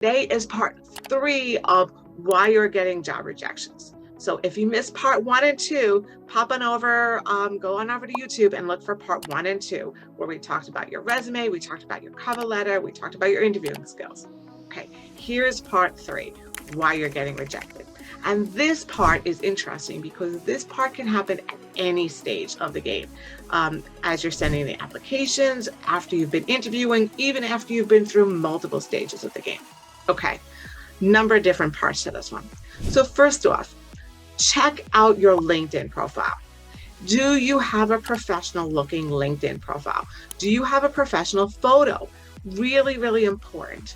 Today is part 3 of why you're getting job rejections. So if you missed part 1 and 2, pop on over, go on over to YouTube and look for part 1 and 2, where we talked about your resume, we talked about your cover letter, we talked about your interviewing skills. Okay, here's part 3, why you're getting rejected. And this part is interesting because this part can happen at any stage of the game. As you're sending the applications, after you've been interviewing, even after you've been through multiple stages of the game. Okay, number of different parts to this one. So first off, check out your LinkedIn profile. Do you have a professional looking LinkedIn profile? Do you have a professional photo? Really, really important.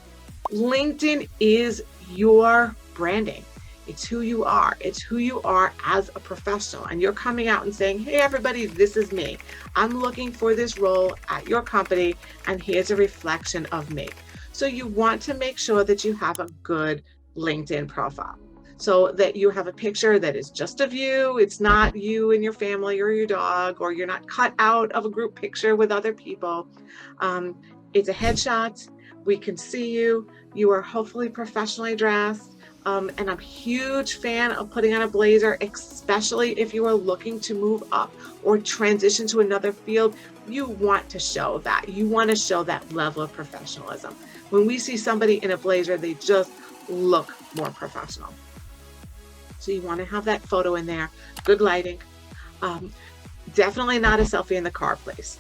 LinkedIn is your branding. It's who you are. It's who you are as a professional. And you're coming out and saying, hey, everybody, this is me. I'm looking for this role at your company, and here's a reflection of me. So you want to make sure that you have a good LinkedIn profile, so that you have a picture that is just of you. It's not you and your family or your dog, or you're not cut out of a group picture with other people. It's a headshot. We can see you. You are hopefully professionally dressed. And I'm a huge fan of putting on a blazer, especially if you are looking to move up or transition to another field. You want to show that. You want to show that level of professionalism. When we see somebody in a blazer, they just look more professional. So you want to have that photo in there, good lighting. Definitely not a selfie in the car, please.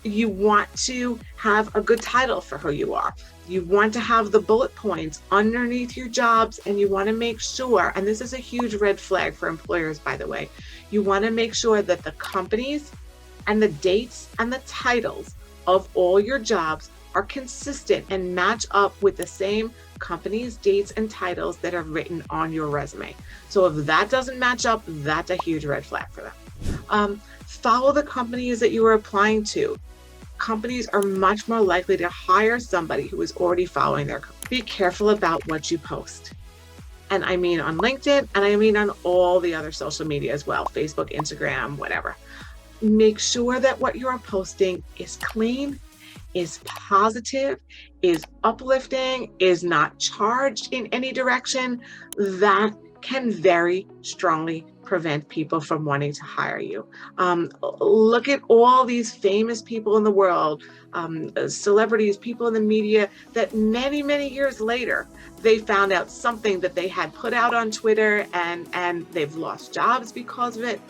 You want to have a good title for who you are. You want to have the bullet points underneath your jobs, and you want to make sure, and this is a huge red flag for employers, by the way, you want to make sure that the companies and the dates and the titles of all your jobs are consistent and match up with the same companies, dates, and titles that are written on your resume. So if that doesn't match up, that's a huge red flag for them. Follow the companies that you are applying to. Companies are much more likely to hire somebody who is already following their company. Be careful about what you post. And I mean on LinkedIn, and I mean on all the other social media as well, Facebook, Instagram, whatever. Make sure that what you're posting is clean, is positive, is uplifting, is not charged in any direction. That can very strongly prevent people from wanting to hire you. Look at all these famous people in the world, celebrities, people in the media, that many, many years later, they found out something that they had put out on Twitter, and they've lost jobs because of it.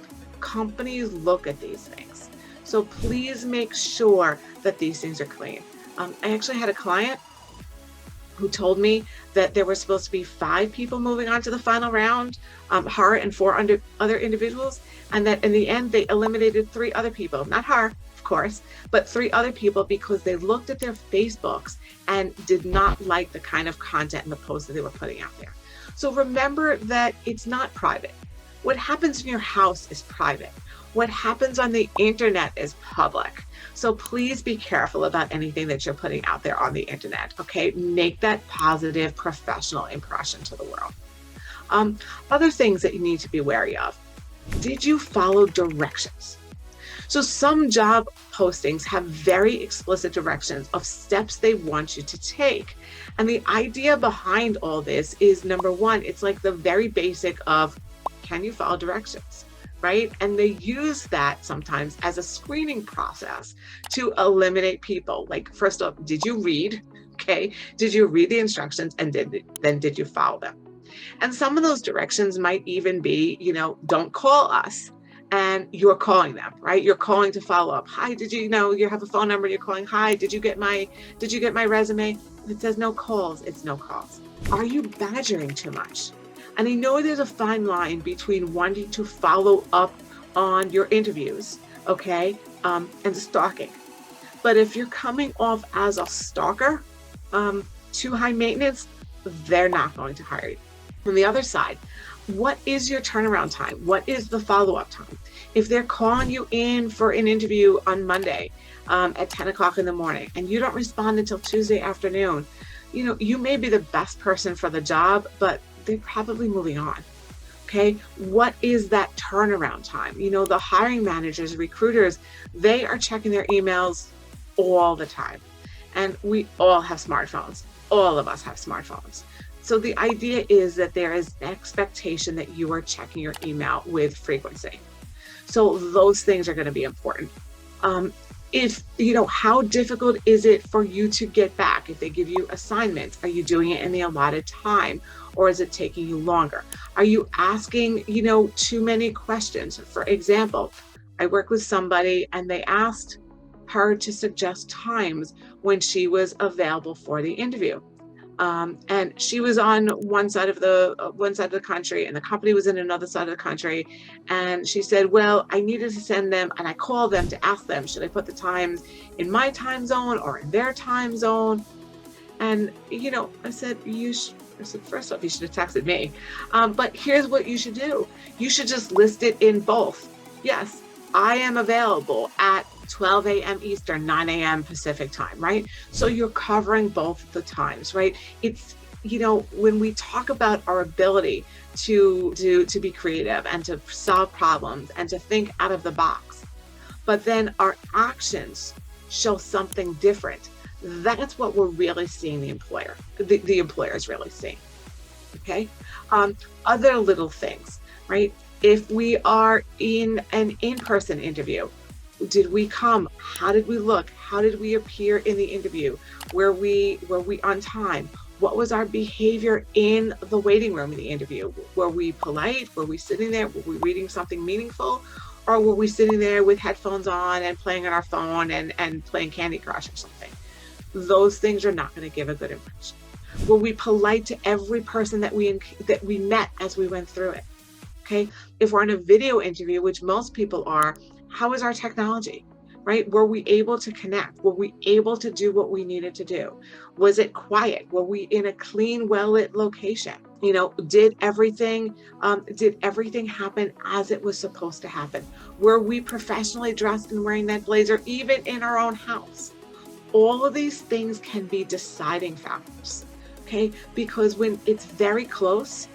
Companies look at these things. So please make sure that these things are clean. I actually had a client who told me that there were supposed to be 5 people moving on to the final round, her and 4 other individuals, and that in the end they eliminated 3 other people, not her, of course, but 3 other people because they looked at their Facebooks and did not like the kind of content and the posts that they were putting out there. So remember that it's not private. What happens in your house is private. What happens on the internet is public. So please be careful about anything that you're putting out there on the internet, okay? Make that positive professional impression to the world. Other things that you need to be wary of. Did you follow directions? So some job postings have very explicit directions of steps they want you to take. And the idea behind all this is, number one, it's like the very basic of, can you follow directions? Right? And they use that sometimes as a screening process to eliminate people. Like, first off, did you read? Okay. Did you read the instructions, and then did you follow them? And some of those directions might even be, don't call us. And you're calling them, right? You're calling to follow up. Hi, did you you have a phone number, you're calling, hi, did you get my resume? If it says no calls, it's no calls. Are you badgering too much? And I know there's a fine line between wanting to follow up on your interviews, okay, and stalking. But if you're coming off as a stalker, too high maintenance, they're not going to hire you. On the other side, what is your turnaround time? What is the follow-up time? If they're calling you in for an interview on Monday at 10 o'clock in the morning, and you don't respond until Tuesday afternoon, you may be the best person for the job, but they're probably moving on. Okay, what is that turnaround time? The hiring managers, recruiters, they are checking their emails all the time. And we all have smartphones. All of us have smartphones. So the idea is that there is an expectation that you are checking your email with frequency. So those things are going to be important. If, how difficult is it for you to get back? If they give you assignments, are you doing it in the allotted time, or is it taking you longer? Are you asking, too many questions? For example, I work with somebody and they asked her to suggest times when she was available for the interview. And she was on one side of the country, and the company was in another side of the country. And she said, well, I needed to send them, and I called them to ask them, should I put the times in my time zone or in their time zone? And, I said, first off, you should have texted me. But here's what you should do. You should just list it in both. Yes, I am available at 12 a.m. Eastern, 9 a.m. Pacific time, right? So you're covering both the times, right? It's, when we talk about our ability to be creative and to solve problems and to think out of the box, but then our actions show something different, that's what we're really seeing the employer is really seeing, okay? Other little things, right? If we are in an in-person interview, did we come? How did we look? How did we appear in the interview? Were we on time? What was our behavior in the waiting room in the interview? Were we polite? Were we sitting there? Were we reading something meaningful? Or were we sitting there with headphones on and playing on our phone and playing Candy Crush or something? Those things are not going to give a good impression. Were we polite to every person that we met as we went through it? Okay. If we're in a video interview, which most people are, how is our technology, right? Were we able to connect? Were we able to do what we needed to do? Was it quiet? Were we in a clean, well-lit location? Did everything happen as it was supposed to happen? Were we professionally dressed and wearing that blazer, even in our own house? All of these things can be deciding factors, okay? Because when it's very close,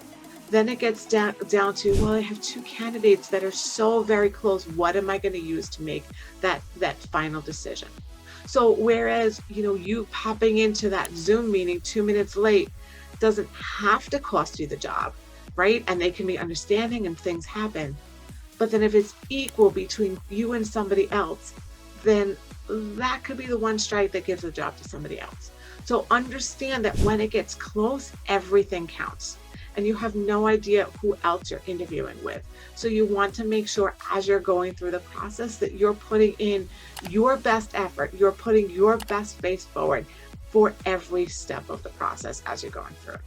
then it gets down to, well, I have two candidates that are so very close. What am I going to use to make that final decision? So whereas, you popping into that Zoom meeting 2 minutes late doesn't have to cost you the job, right? And they can be understanding and things happen. But then if it's equal between you and somebody else, then that could be the one strike that gives the job to somebody else. So understand that when it gets close, everything counts. And you have no idea who else you're interviewing with. So you want to make sure as you're going through the process that you're putting in your best effort, you're putting your best face forward for every step of the process as you're going through it.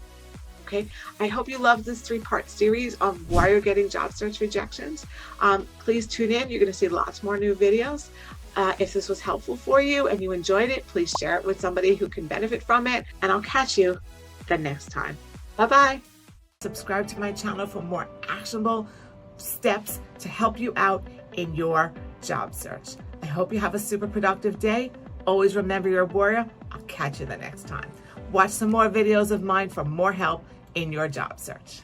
Okay, I hope you love this 3-part series of why you're getting job search rejections. Please tune in. You're going to see lots more new videos. If this was helpful for you and you enjoyed it, please share it with somebody who can benefit from it. And I'll catch you the next time. Bye-bye. Subscribe to my channel for more actionable steps to help you out in your job search. I hope you have a super productive day. Always remember you're a warrior. I'll catch you the next time. Watch some more videos of mine for more help in your job search.